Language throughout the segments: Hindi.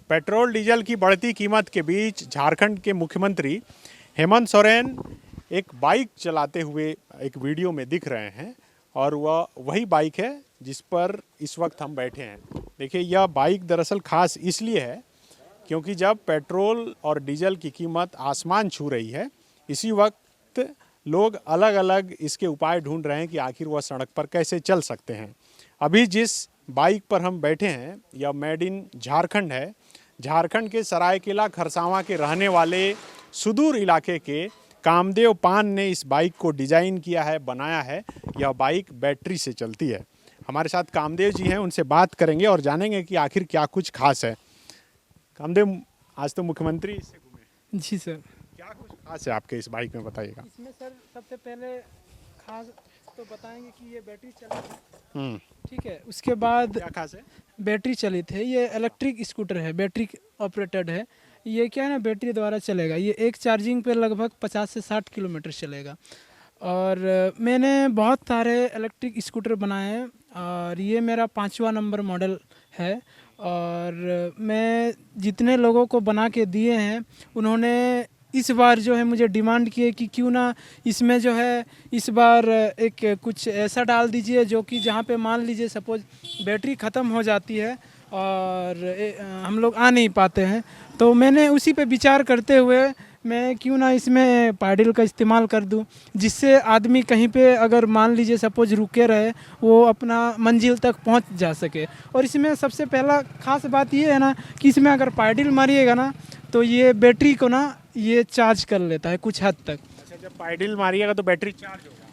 पेट्रोल डीजल की बढ़ती कीमत के बीच झारखंड के मुख्यमंत्री हेमंत सोरेन एक बाइक चलाते हुए एक वीडियो में दिख रहे हैं और वह वही बाइक है जिस पर इस वक्त हम बैठे हैं। देखिए, यह बाइक दरअसल खास इसलिए है क्योंकि जब पेट्रोल और डीजल की कीमत आसमान छू रही है, इसी वक्त लोग अलग अलग इसके उपाय ढूंढ रहे हैं कि आखिर वह सड़क पर कैसे चल सकते हैं। अभी जिस बाइक पर हम बैठे हैं यह मेड इन झारखंड है। झारखंड के सरायकेला खरसावां के रहने वाले सुदूर इलाके के कामदेव पान ने इस बाइक को डिज़ाइन किया है, बनाया है। यह बाइक बैटरी से चलती है। हमारे साथ कामदेव जी हैं, उनसे बात करेंगे और जानेंगे कि आखिर क्या कुछ खास है। कामदेव, आज तो मुख्यमंत्री इससे घूमे। जी सर। क्या कुछ खास है आपके इस बाइक में, बताइएगा। इसमें सर सबसे पहले खास तो बताएंगे कि ये बैटरी चलित है। ठीक है, उसके बाद क्या खास है? बैटरी चलित है। ये इलेक्ट्रिक स्कूटर है, बैटरी ऑपरेटेड है। ये क्या है ना, बैटरी द्वारा चलेगा। ये एक चार्जिंग पे लगभग 50 से 60 किलोमीटर चलेगा। और मैंने बहुत सारे इलेक्ट्रिक स्कूटर बनाए हैं और ये मेरा 5वां नंबर मॉडल है। और मैं जितने लोगों को बना के दिए हैं, उन्होंने इस बार जो है मुझे डिमांड किए कि क्यों ना इसमें जो है इस बार एक कुछ ऐसा डाल दीजिए जो कि जहाँ पे मान लीजिए सपोज बैटरी ख़त्म हो जाती है और हम लोग आ नहीं पाते हैं, तो मैंने उसी पे विचार करते हुए मैं क्यों ना इसमें पैडल का इस्तेमाल कर दूं, जिससे आदमी कहीं पे अगर मान लीजिए सपोज रुके रहे, वो अपना मंजिल तक पहुंच जा सके। और इसमें सबसे पहला खास बात ये है ना कि इसमें अगर पैडल मारिएगा ना तो ये बैटरी को ना ये चार्ज कर लेता है कुछ हद तक। अच्छा, जब पैडल मारिएगा तो बैटरी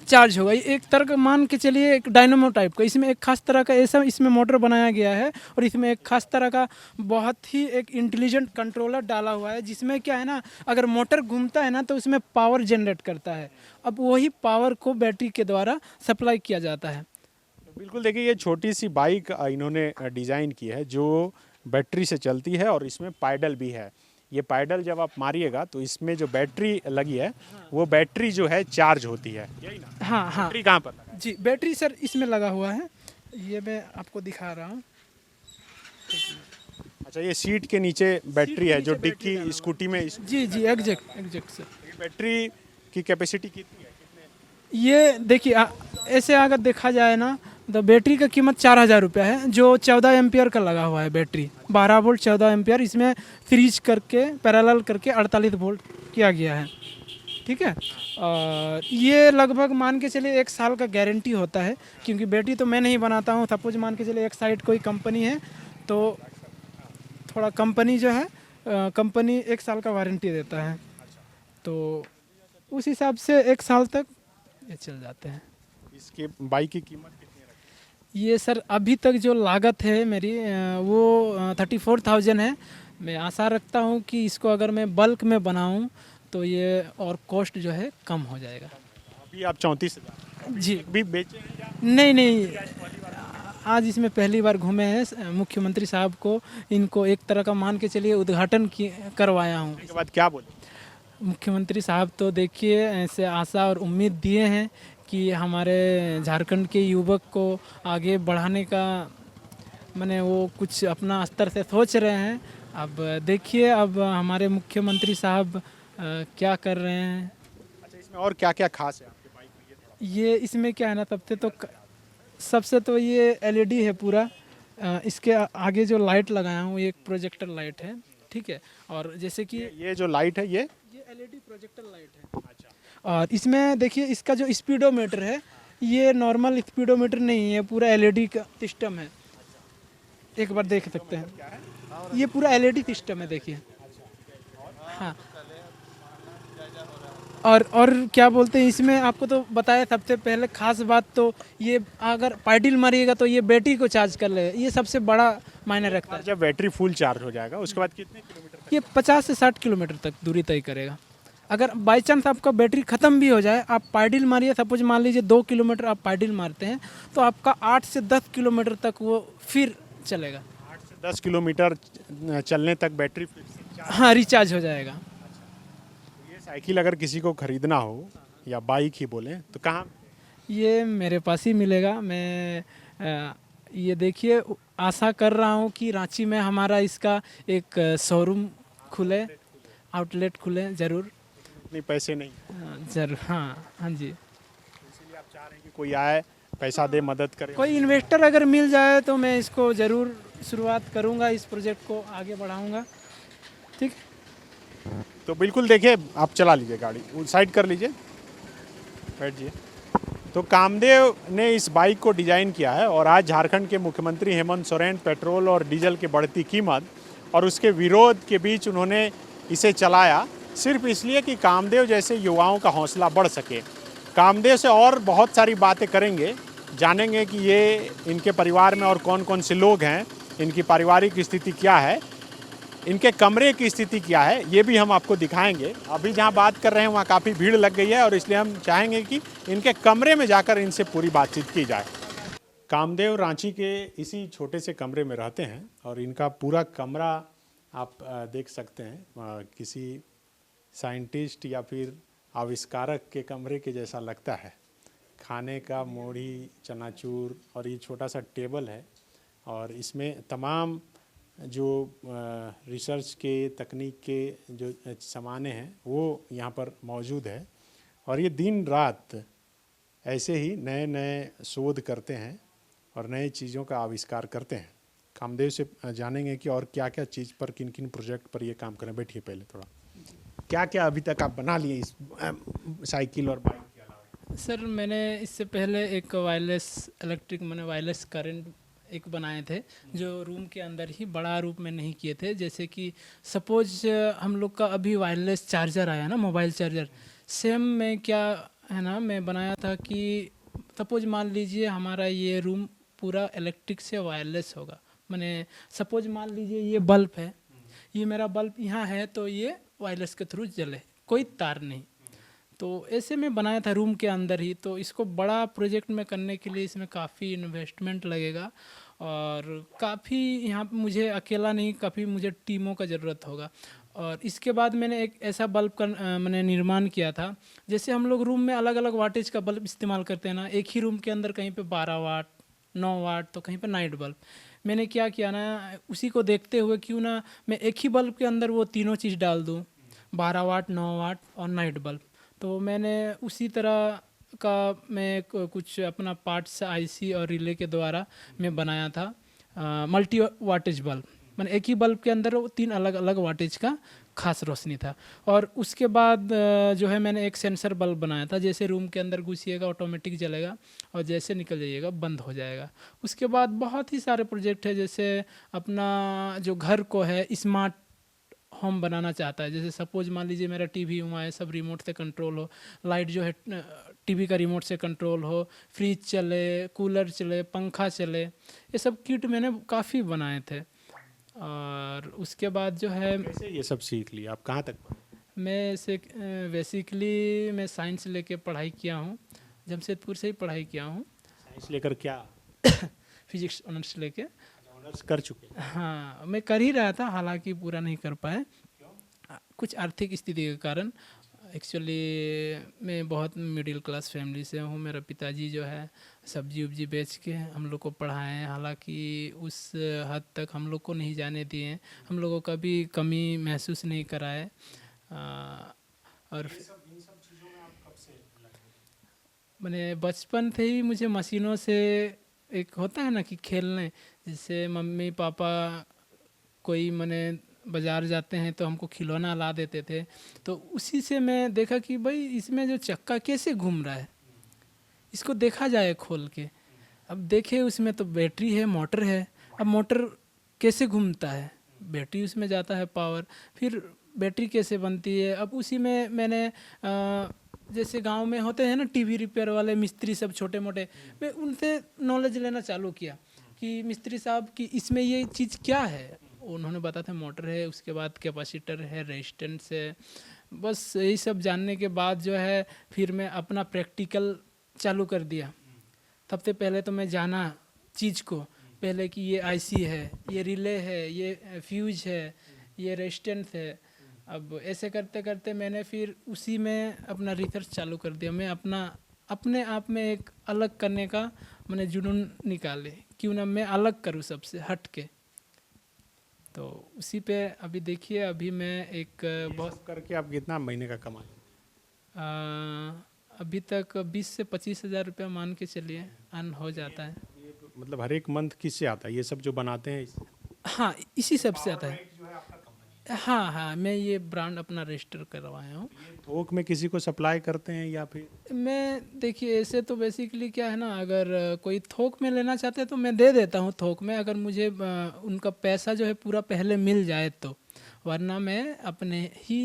चार्ज होगा। ये एक तरह का मान के चलिए एक डायनामो टाइप का। इसमें एक खास तरह का ऐसा इसमें मोटर बनाया गया है और इसमें एक खास तरह का बहुत ही एक इंटेलिजेंट कंट्रोलर डाला हुआ है, जिसमें क्या है ना, अगर मोटर घूमता है ना तो उसमें पावर जनरेट करता है। अब वही पावर को बैटरी के द्वारा सप्लाई किया जाता है। तो बिल्कुल देखिए, ये छोटी सी बाइक इन्होंने डिज़ाइन की है जो बैटरी से चलती है और इसमें पैडल भी है। ये पैडल जब आप मारिएगा तो इसमें जो बैटरी लगी है वो बैटरी जो है चार्ज होती है, यही ना? हाँ हाँ, बैटरी कहाँ पर लगा है? जी बैटरी सर इसमें लगा हुआ है। ये मैं आपको दिखा रहा हूँ। अच्छा, ये सीट के नीचे बैटरी है जो डिक्की स्कूटी में जी जी, एग्जैक्ट सर। ये बैटरी की कैपेसिटी कितनी है? ये देखिए ऐसे अगर देखा जाए ना तो बैटरी का कीमत 4000 रुपया है, जो 14 एम्पियर का लगा हुआ है बैटरी। 12 वोल्ट 14 एम्पियर इसमें फ्रीज करके पैरेलल करके 48 वोल्ट किया गया है। ठीक है, और ये लगभग मान के चलिए 1 साल का गारंटी होता है, क्योंकि बैटरी तो मैं नहीं बनाता हूँ। सपोज मान के चलिए एक साइड कोई कंपनी है तो थोड़ा कंपनी जो है कंपनी 1 साल का वारंटी देता है, तो उस हिसाब से 1 साल तक ये चल जाते हैं। इसके बाइक की कीमत कितनी है? ये सर अभी तक जो लागत है मेरी वो 34,000 है। मैं आशा रखता हूँ कि इसको अगर मैं बल्क में बनाऊँ तो ये और कॉस्ट जो है कम हो जाएगा। अभी आप 34,000 जी भी बेचे हैं या? नहीं, आज इसमें पहली बार घूमे हैं। मुख्यमंत्री साहब को इनको एक तरह का मान के चलिए उद्घाटन करवाया हूँ। उसके बाद क्या बोले मुख्यमंत्री साहब तो देखिए ऐसे आशा और उम्मीद दिए हैं कि हमारे झारखंड के युवक को आगे बढ़ाने का माने वो कुछ अपना स्तर से सोच रहे हैं। अब देखिए अब हमारे मुख्यमंत्री साहब क्या कर रहे हैं। अच्छा, इसमें और क्या क्या खास है आपके बाइक में? ये इसमें क्या है ना, सबसे तो ये एलईडी है पूरा। इसके आगे जो लाइट लगाया हूँ ये एक प्रोजेक्टर लाइट है। ठीक है, और जैसे कि ये जो लाइट है ये एलईडी प्रोजेक्टर लाइट है। अच्छा, और इसमें देखिए इसका जो स्पीडोमीटर है ये नॉर्मल स्पीडोमीटर नहीं है, पूरा एलईडी का सिस्टम है। एक बार देख सकते हैं, ये पूरा एलईडी सिस्टम है, देखिए। हाँ, और क्या बोलते हैं इसमें आपको तो बताया सबसे पहले खास बात तो ये अगर पैडल मारिएगा तो ये बैटरी को चार्ज कर लेगा। ये सबसे बड़ा मायने रखता है। जब बैटरी फुल चार्ज हो जाएगा उसके बाद कितने किलोमीटर तक? ये 50 से 60 किलोमीटर तक दूरी तय करेगा। अगर बाई चांस आपका बैटरी ख़त्म भी हो जाए, आप पैडल मारिए। सपोज मान लीजिए 2 किलोमीटर आप पैडल मारते हैं तो आपका 8 से 10 किलोमीटर तक वो फिर चलेगा। 8 से 10 किलोमीटर चलने तक बैटरी हाँ, रिचार्ज हो जाएगा। ये साइकिल अगर किसी को खरीदना हो या बाइक ही बोलें तो कहाँ? ये मेरे पास ही मिलेगा। मैं ये देखिए आशा कर रहा हूँ कि रांची में हमारा इसका एक शोरूम खुले, आउटलेट खुले ज़रूर। इतने पैसे नहीं, ज़रूर, हाँ हाँ जी। इसीलिए आप चाह रहे हैं कि कोई आए, पैसा दे, मदद करे। कोई इन्वेस्टर अगर मिल जाए तो मैं इसको ज़रूर शुरुआत करूँगा, इस प्रोजेक्ट को आगे बढ़ाऊँगा। ठीक। तो बिल्कुल देखिए, आप चला लीजिए गाड़ी, साइड कर लीजिए, बैठिए। तो कामदेव ने इस बाइक को डिज़ाइन किया है और आज झारखंड के मुख्यमंत्री हेमंत सोरेन पेट्रोल और डीजल की बढ़ती कीमत और उसके विरोध के बीच उन्होंने इसे चलाया, सिर्फ इसलिए कि कामदेव जैसे युवाओं का हौसला बढ़ सके। कामदेव से और बहुत सारी बातें करेंगे, जानेंगे कि ये इनके परिवार में और कौन कौन से लोग हैं, इनकी पारिवारिक स्थिति क्या है, इनके कमरे की स्थिति क्या है, ये भी हम आपको दिखाएंगे। अभी जहाँ बात कर रहे हैं वहाँ काफ़ी भीड़ लग गई है और इसलिए हम चाहेंगे कि इनके कमरे में जाकर इनसे पूरी बातचीत की जाए। कामदेव रांची के इसी छोटे से कमरे में रहते हैं और इनका पूरा कमरा आप देख सकते हैं, किसी साइंटिस्ट या फिर आविष्कारक के कमरे के जैसा लगता है। खाने का मोड़ी, चनाचूर और ये छोटा सा टेबल है और इसमें तमाम जो रिसर्च के, तकनीक के जो सामाने हैं वो यहाँ पर मौजूद है और ये दिन रात ऐसे ही नए नए शोध करते हैं और नए चीज़ों का आविष्कार करते हैं। कामदेव से जानेंगे कि और क्या क्या चीज़ पर, किन किन प्रोजेक्ट पर ये काम करें। बैठिए पहले थोड़ा, क्या क्या अभी तक आप बना लिए इस साइकिल और बाइक के अलावा? सर मैंने इससे पहले एक वायरलेस इलेक्ट्रिक, मैंने वायरलेस करंट एक बनाए थे जो रूम के अंदर ही, बड़ा रूप में नहीं किए थे। जैसे कि सपोज हम लोग का अभी वायरलेस चार्जर आया ना, मोबाइल चार्जर, सेम में क्या है ना, मैं बनाया था कि सपोज मान लीजिए हमारा ये रूम पूरा इलेक्ट्रिक से वायरलेस होगा। मैंने सपोज मान लीजिए ये बल्ब है, ये मेरा बल्ब यहाँ है तो ये वायरलेस के थ्रू जले, कोई तार नहीं। तो ऐसे में बनाया था रूम के अंदर ही। तो इसको बड़ा प्रोजेक्ट में करने के लिए इसमें काफ़ी इन्वेस्टमेंट लगेगा और काफ़ी यहाँ पे मुझे अकेला नहीं, काफ़ी मुझे टीमों का ज़रूरत होगा। और इसके बाद मैंने एक ऐसा बल्ब का मैंने निर्माण किया था, जैसे हम लोग रूम में अलग अलग वाटेज का बल्ब इस्तेमाल करते हैं ना, एक ही रूम के अंदर कहीं पे 12 वाट, 9 वाट, तो कहीं पे नाइट बल्ब। मैंने क्या किया ना, उसी को देखते हुए क्यों ना मैं एक ही बल्ब के अंदर वो तीनों चीज़ डाल दूँ, 12 वाट, 9 वाट और नाइट बल्ब। तो मैंने उसी तरह का मैं कुछ अपना पार्ट्स आईसी और रिले के द्वारा मैं बनाया था मल्टी वाटेज बल्ब। मैंने एक ही बल्ब के अंदर 3 अलग अलग वाटेज का खास रोशनी था। और उसके बाद जो है मैंने एक सेंसर बल्ब बनाया था, जैसे रूम के अंदर घुसिएगा ऑटोमेटिक जलेगा और जैसे निकल जाइएगा बंद हो जाएगा। उसके बाद बहुत ही सारे प्रोजेक्ट है, जैसे अपना जो घर को है स्मार्ट होम बनाना चाहता है। जैसे सपोज मान लीजिए मेरा टीवी हुआ है, सब रिमोट से कंट्रोल हो, लाइट जो है टीवी का रिमोट से कंट्रोल हो, फ्रिज चले, कूलर चले, पंखा चले, ये सब किट मैंने काफ़ी बनाए थे। और उसके बाद जो है कैसे ये सब सीख लिया आप, कहाँ तक पढ़े? मैं से बेसिकली मैं साइंस लेके पढ़ाई किया हूँ, जमशेदपुर से ही पढ़ाई किया हूँ। साइंस लेकर क्या? फिजिक्स ऑनर्स लेके। ऑनर्स कर चुके? हाँ, मैं कर ही रहा था, हालांकि पूरा नहीं कर पाए कुछ आर्थिक स्थिति के कारण। एक्चुअली मैं बहुत मिडिल क्लास फैमिली से हूँ। मेरा पिताजी जो है सब्जी उब्जी बेच के हम लोग को पढ़ाए हैं, हालांकि उस हद तक हम लोग को नहीं जाने दिए, हम लोगों का भी कमी महसूस नहीं कराए। और मैंने बचपन से ही मुझे मशीनों से एक होता है ना कि खेलने, जैसे मम्मी पापा कोई मैंने बाज़ार जाते हैं तो हमको खिलौना ला देते थे, तो उसी से मैं देखा कि भाई इसमें जो चक्का कैसे घूम रहा है, इसको देखा जाए खोल के। अब देखे उसमें तो बैटरी है, मोटर है, अब मोटर कैसे घूमता है, बैटरी उसमें जाता है पावर, फिर बैटरी कैसे बनती है। अब उसी में मैंने जैसे गांव में होते हैं ना टीवी रिपेयर वाले मिस्त्री सब छोटे मोटे, मैं उनसे नॉलेज लेना चालू किया कि मिस्त्री साहब कि इसमें ये चीज़ क्या है। उन्होंने बताया था मोटर है, उसके बाद कैपेसिटर है, रेजिस्टेंस है। बस यही सब जानने के बाद जो है फिर मैं अपना प्रैक्टिकल चालू कर दिया। सबसे पहले तो मैं जाना चीज़ को, पहले कि ये आईसी है, ये रिले है, ये फ्यूज है, ये रेजिस्टेंस है। अब ऐसे करते करते मैंने फिर उसी में अपना रिसर्च चालू कर दिया। मैं अपने आप में एक अलग करने का मैंने जुनून निकाले क्यों ना मैं अलग करूँ सबसे हट के। तो उसी पे अभी देखिए, अभी मैं एक बहुत सब करके आप कितना महीने का कमा लेते अभी तक 20 से 25 हज़ार रुपया मान के चलिए अर्न हो जाता है। हैं? ये मतलब हर एक मंथ किससे आता है ये सब जो बनाते हैं हाँ, इसी सब से आता है। जो है आपका कंपनी हाँ हाँ, मैं ये ब्रांड अपना रजिस्टर करवाया हूँ। ये थोक में किसी को सप्लाई करते हैं या फिर मैं देखिए, ऐसे तो बेसिकली क्या है ना, अगर कोई थोक में लेना चाहते हैं तो मैं दे देता हूँ थोक में, अगर मुझे उनका पैसा जो है पूरा पहले मिल जाए तो। वरना मैं अपने ही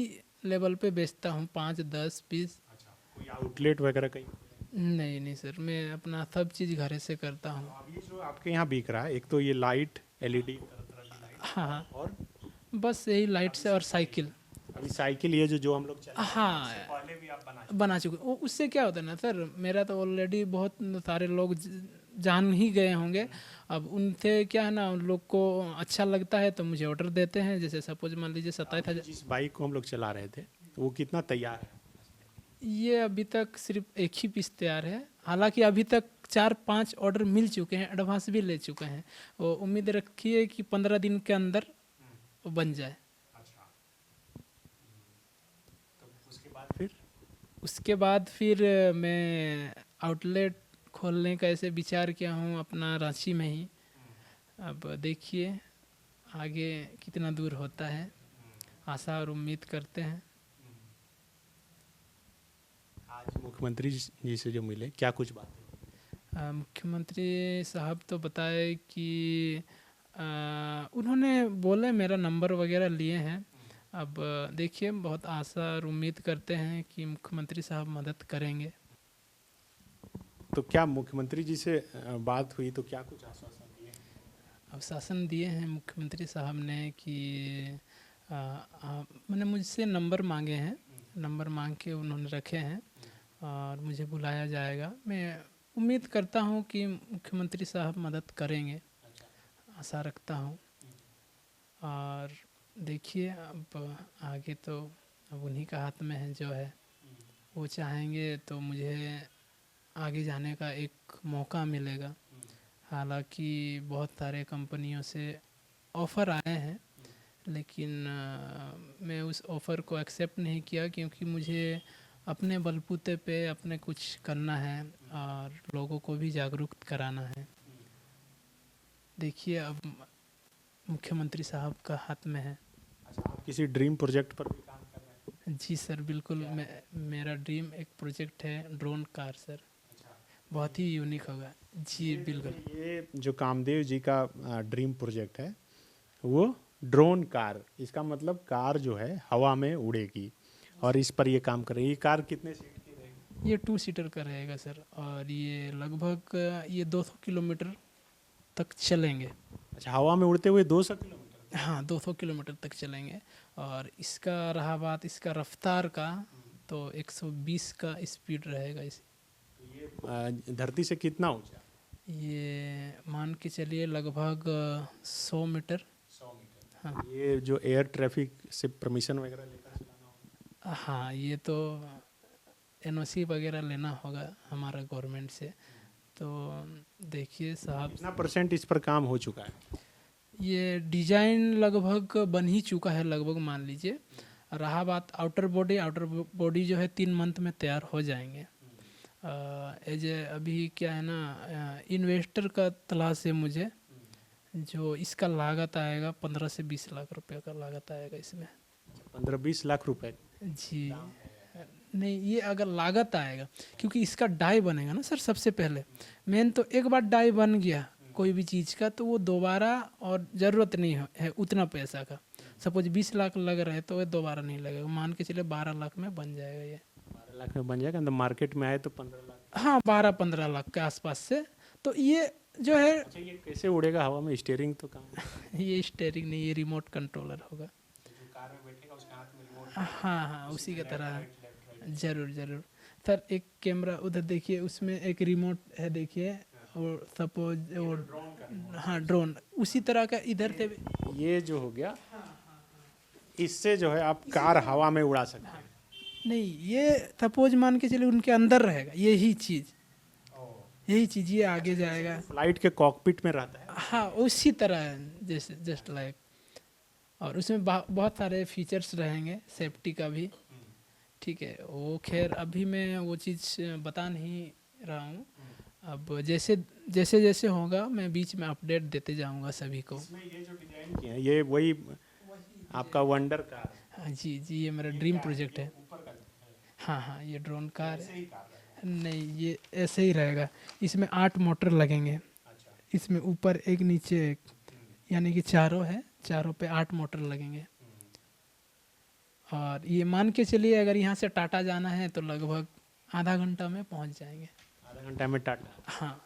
लेवल पे बेचता हूँ, 5, 10, 20। अच्छा कोई आउटलेट वगैरह कहीं? नहीं नहीं सर, मैं अपना सब चीज़ घर से करता हूँ। अब ये जो आपके यहाँ बिक रहा है एक तो ये लाइट एलईडी तरह की लाइट हाँ हाँ, और बस यही लाइट से और साइकिल। अभी साइकिल ये जो हम लोग चला हाँ, पहले भी आप बना बना चुके। वो उससे क्या होता है ना सर, मेरा तो ऑलरेडी बहुत सारे लोग जान ही गए होंगे। अब उनसे क्या है ना, उन लोग को अच्छा लगता है तो मुझे ऑर्डर देते हैं। जैसे सपोज मान लीजिए 27,000। जिस बाइक को हम लोग चला रहे थे तो वो कितना तैयार है? ये अभी तक सिर्फ एक ही पीस तैयार है। हालांकि अभी तक 4-5 ऑर्डर मिल चुके हैं, एडवांस भी ले चुके हैं। वो उम्मीद रखिए कि 15 दिन के अंदर वो बन जाए। अच्छा तो उसके उसके बाद बाद फिर फिर मैं आउटलेट खोलने का ऐसे विचार किया हूँ अपना रांची में ही। अब देखिए आगे कितना दूर होता है, आशा और उम्मीद करते हैं। आज मुख्यमंत्री जी से जो मिले क्या कुछ बात है? मुख्यमंत्री साहब तो बताए कि उन्होंने बोले मेरा नंबर वगैरह लिए हैं। अब देखिए, बहुत आशा और उम्मीद करते हैं कि मुख्यमंत्री साहब मदद करेंगे। तो क्या मुख्यमंत्री जी से बात हुई तो क्या कुछ आश्वासन दिए? आश्वासन दिए हैं मुख्यमंत्री साहब ने कि मैंने मुझसे नंबर मांगे हैं, नंबर मांग के उन्होंने रखे हैं और मुझे बुलाया जाएगा। मैं उम्मीद करता हूँ कि मुख्यमंत्री साहब मदद करेंगे, आशा रखता हूँ। और देखिए अब आगे तो अब उन्हीं का हाथ में है, जो है वो चाहेंगे तो मुझे आगे जाने का एक मौका मिलेगा। हालांकि बहुत सारे कंपनियों से ऑफ़र आए हैं, लेकिन मैं उस ऑफ़र को एक्सेप्ट नहीं किया, क्योंकि मुझे अपने बलबूते पे अपने कुछ करना है और लोगों को भी जागरूक कराना है। देखिए अब मुख्यमंत्री साहब का हाथ में है। अच्छा आप किसी ड्रीम प्रोजेक्ट पर भी काम कर रहे हैं? जी सर, बिल्कुल। मेरा ड्रीम एक प्रोजेक्ट है ड्रोन कार सर, बहुत ही यूनिक होगा। जी बिल्कुल। ये जो कामदेव जी का ड्रीम प्रोजेक्ट है वो ड्रोन कार, इसका मतलब कार जो है हवा में उड़ेगी और इस पर ये काम कर रही है। ये कार कितने सीट की रहेगी? ये 2 सीटर का रहेगा सर, और ये लगभग ये 200 किलोमीटर तक चलेंगे। अच्छा हवा में उड़ते हुए 200 किलोमीटर? हाँ, 200 किलोमीटर तक चलेंगे। और इसका रहा बात इसका रफ्तार का, तो 120 का स्पीड रहेगा इस। तो ये धरती से कितना ऊंचा? ये मान के चलिए लगभग 100 मीटर। 100 मीटर। हाँ ये जो एयर ट्रैफिक से परमिशन वगैरह लेकर चलाना होगा? हाँ, ये तो एनओसी वगैरह लेना होगा हमारा गवर्नमेंट से। तो देखिए साहब, कितना % इस पर काम हो चुका है? ये डिजाइन लगभग बन ही चुका है, लगभग मान लीजिए। रहा बात आउटर बॉडी जो है 3 मंथ में तैयार हो जाएंगे। एज अभी क्या है ना, इन्वेस्टर का तलाश है मुझे, जो इसका लागत आएगा 15 से 20 लाख रुपए का लागत आएगा इसमें। 15-20 लाख रुपए? जी नहीं, ये अगर लागत आएगा, क्योंकि इसका डाई बनेगा ना सर सबसे पहले। मेन तो एक बार डाई बन गया कोई भी चीज़ का तो वो दोबारा और ज़रूरत नहीं है उतना पैसा का। सपोज 20 लाख लग रहा है तो वो दोबारा नहीं लगेगा, मान के चले 12 लाख में बन जाएगा ये। 12 लाख में बन जाएगा, तो मार्केट में आए तो 15 लाख? हाँ, 12-15 लाख के आसपास से। तो ये जो है अच्छा ये कैसे उड़ेगा हवा में? स्टीयरिंग तो काम ये स्टीयरिंग नहीं, ये रिमोट कंट्रोलर होगा। जो कार में बैठेगा उसके हाथ में रिमोट? हाँ हाँ, उसी की तरह। ज़रूर ज़रूर सर, एक कैमरा उधर देखिए, उसमें एक रिमोट है देखिए। और सपोज और हाँ, ड्रोन उसी तरह का इधर से। ये जो हो गया इससे जो है आप कार हवा में उड़ा सकते हैं? नहीं, ये सपोज मान के चलिए उनके अंदर रहेगा यही चीज़, यही चीज़ ये आगे जाएगा। फ्लाइट के कॉकपिट में रहता है। हाँ उसी तरह है, जैसे जस्ट लाइक। और उसमें बहुत सारे फीचर्स रहेंगे सेफ्टी का भी। ठीक है, वो खैर अभी मैं वो चीज़ बता नहीं रहा हूँ। अब जैसे जैसे जैसे होगा मैं बीच में अपडेट देते जाऊँगा सभी को। इसमें ये जो डिजाइन किए हैं ये वही आपका वंडर कार है। हाँ जी जी, ये मेरा ड्रीम प्रोजेक्ट है। ऊपर का हाँ हाँ, ये ड्रोन कार ऐसे है। ही कार है। नहीं, ये ऐसे ही रहेगा। इसमें 8 मोटर लगेंगे। अच्छा। इसमें ऊपर एक नीचे एक, यानी कि चारों है, चारों पे 8 मोटर लगेंगे। और ये मान के चलिए अगर यहाँ से टाटा जाना है तो लगभग आधा घंटा में पहुँच जाएंगे। आधा घंटा में टाटा। हाँ,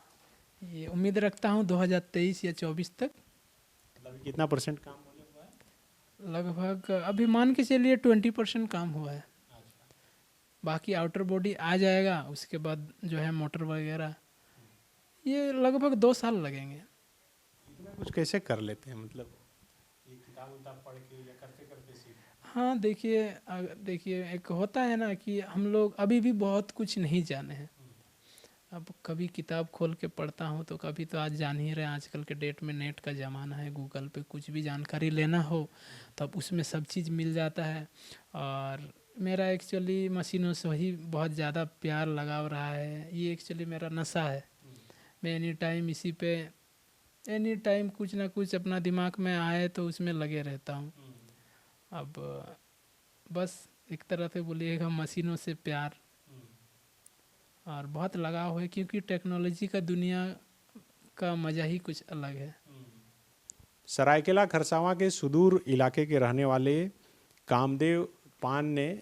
ये उम्मीद रखता हूँ 2023 या 24 तक। मतलब कितना % काम होने हुआ है? लगभग अभी मान के चलिए 20% काम हुआ है। बाकी आउटर बॉडी आ जाएगा, उसके बाद जो है मोटर वगैरह, ये लगभग 2 साल लगेंगे। इतना कुछ कैसे कर लेते हैं, मतलब ये किताब उताब पढ़ के या करते करते सीख? हाँ देखिए एक होता है ना कि हम लोग अभी भी बहुत कुछ नहीं जाने हैं। अब कभी किताब खोल के पढ़ता हूँ तो कभी तो आज जान ही रहे हैं, आजकल के डेट में नेट का ज़माना है, गूगल पे कुछ भी जानकारी लेना हो तब उसमें सब चीज़ मिल जाता है। और मेरा एक्चुअली मशीनों से ही बहुत ज़्यादा प्यार लगाव रहा है, ये एक्चुअली मेरा नशा है। मैं एनी टाइम इसी पे, एनी टाइम कुछ ना कुछ अपना दिमाग में आए तो उसमें लगे रहता हूँ। अब बस एक तरह से बोलिएगा मशीनों से प्यार और बहुत लगाव है, क्योंकि टेक्नोलॉजी का दुनिया का मज़ा ही कुछ अलग है। सरायकेला खरसावां के सुदूर इलाके के रहने वाले कामदेव पान ने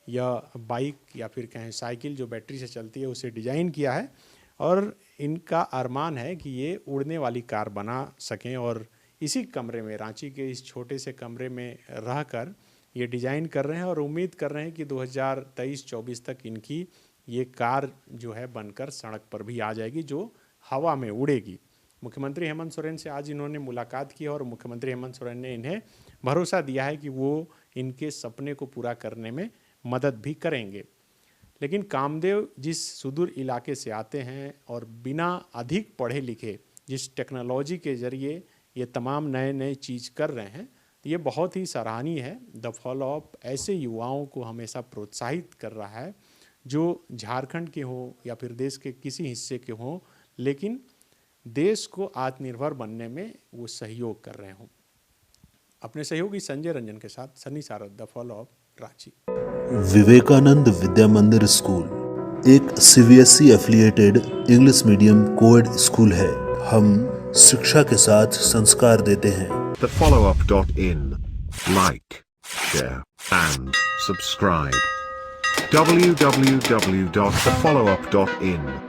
यह बाइक या फिर कहें साइकिल जो बैटरी से चलती है उसे डिज़ाइन किया है और इनका अरमान है कि ये उड़ने वाली कार बना सकें और इसी कमरे में, रांची के इस छोटे से कमरे में रहकर ये डिज़ाइन कर रहे हैं और उम्मीद कर रहे हैं कि 2023-24 तक इनकी ये कार जो है बनकर सड़क पर भी आ जाएगी, जो हवा में उड़ेगी। मुख्यमंत्री हेमंत सोरेन से आज इन्होंने मुलाकात की और मुख्यमंत्री हेमंत सोरेन ने इन्हें भरोसा दिया है कि वो इनके सपने को पूरा करने में मदद भी करेंगे। लेकिन कामदेव जिस सुदूर इलाके से आते हैं और बिना अधिक पढ़े लिखे जिस टेक्नोलॉजी के ज़रिए ये तमाम नए नए चीज़ कर रहे हैं, तो ये बहुत ही सराहनीय है। द फॉलो अप ऐसे युवाओं को हमेशा प्रोत्साहित कर रहा है जो झारखंड के हों या फिर देश के किसी हिस्से के हों, लेकिन देश को आत्मनिर्भर बनने में वो सहयोग कर रहे हों। अपने सहयोगी संजय रंजन के साथ Sunny Sarad, the follow up, Ranchi. Vivekananda Vidya Mandir school एक CBSE affiliated English medium coed school है। हम शिक्षा के साथ संस्कार देते हैं। thefollowup.in. Like, share, and subscribe. www.thefollowup.in